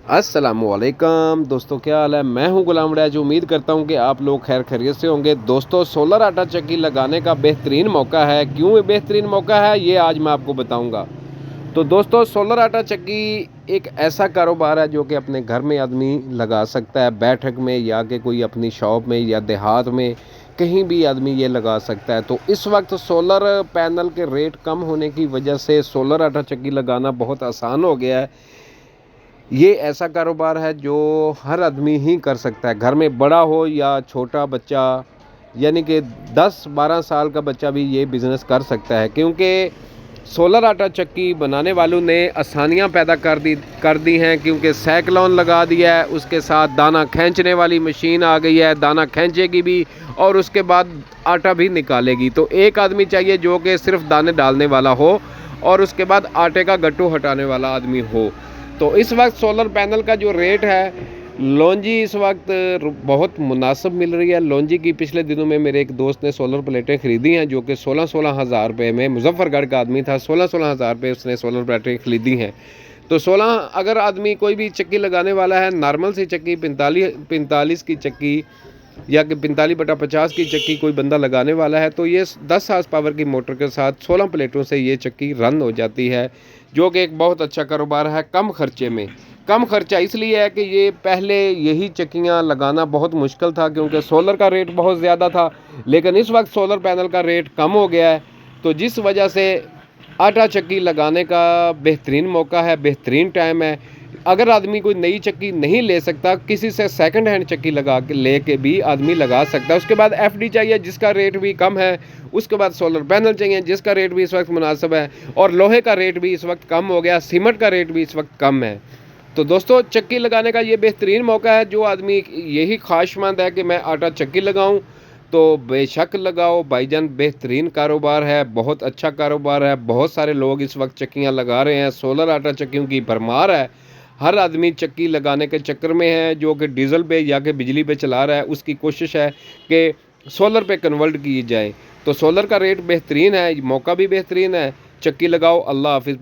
अस्सलामुअलैकुम दोस्तों, क्या हाल है। मैं हूं गुलाम राज। उम्मीद करता हूं कि आप लोग खैर खैरियत से होंगे। दोस्तों, सोलर आटा चक्की लगाने का बेहतरीन मौका है। क्यों ये बेहतरीन मौका है, ये आज मैं आपको बताऊंगा। तो दोस्तों, सोलर आटा चक्की एक ऐसा कारोबार है जो कि अपने घर में आदमी लगा सकता है, बैठक में या कि कोई अपनी शॉप में या देहात में, कहीं भी आदमी ये लगा सकता है। तो इस वक्त सोलर पैनल के रेट कम होने की वजह से सोलर आटा चक्की लगाना बहुत आसान हो गया है। ये ऐसा कारोबार है जो हर आदमी ही कर सकता है, घर में बड़ा हो या छोटा बच्चा, यानी कि 10-12 साल का बच्चा भी ये बिज़नेस कर सकता है। क्योंकि सोलर आटा चक्की बनाने वालों ने आसानियाँ पैदा कर दी हैं। क्योंकि साइक्लोन लगा दिया है, उसके साथ दाना खींचने वाली मशीन आ गई है, दाना खींचेगी भी और उसके बाद आटा भी निकालेगी। तो एक आदमी चाहिए जो कि सिर्फ दाने डालने वाला हो और उसके बाद आटे का गट्टू हटाने वाला आदमी हो। तो इस वक्त सोलर पैनल का जो रेट है, लॉन्जी इस वक्त बहुत मुनासिब मिल रही है। लॉन्जी की पिछले दिनों में मेरे एक दोस्त ने सोलर प्लेटें ख़रीदी हैं जो कि 16-16 हज़ार रुपये में, मुजफ्फरगढ़ का आदमी था, 16-16 हज़ार रुपये उसने सोलर प्लेटें ख़रीदी हैं। तो 16, अगर आदमी कोई भी चक्की लगाने वाला है, नॉर्मल सी चक्की 45 की चक्की या कि 45/50 की चक्की कोई बंदा लगाने वाला है, तो ये 10 हार्स पावर की मोटर के साथ 16 प्लेटों से ये चक्की रन हो जाती है, जो कि एक बहुत अच्छा कारोबार है कम खर्चे में। कम खर्चा इसलिए है कि ये पहले यही चक्कियाँ लगाना बहुत मुश्किल था क्योंकि सोलर का रेट बहुत ज़्यादा था, लेकिन इस वक्त सोलर पैनल का रेट कम हो गया है। तो जिस वजह से आटा चक्की लगाने का बेहतरीन मौका है, बेहतरीन टाइम है। अगर आदमी कोई नई चक्की नहीं ले सकता, किसी से सेकंड हैंड चक्की लगा के लेके भी आदमी लगा सकता है। उसके बाद एफडी चाहिए जिसका रेट भी कम है, उसके बाद सोलर पैनल चाहिए जिसका रेट भी इस वक्त मुनासिब है, और लोहे का रेट भी इस वक्त कम हो गया, सीमेंट का रेट भी इस वक्त कम है। तो दोस्तों, चक्की लगाने का ये बेहतरीन मौका है। जो आदमी यही ख्वाहिशमंद है कि मैं आटा चक्की लगाऊं, तो बेशक लगाओ भाईजान। बेहतरीन कारोबार है, बहुत अच्छा कारोबार है। बहुत सारे लोग इस वक्त चक्कियां लगा रहे हैं, सोलर आटा चक्कियों की भरमार है। हर आदमी चक्की लगाने के चक्कर में है, जो कि डीजल पे या कि बिजली पे चला रहा है। उसकी कोशिश है कि सोलर पे कन्वर्ट की जाए। तो सोलर का रेट बेहतरीन है, मौका भी बेहतरीन है। चक्की लगाओ। अल्लाह हाफिज़।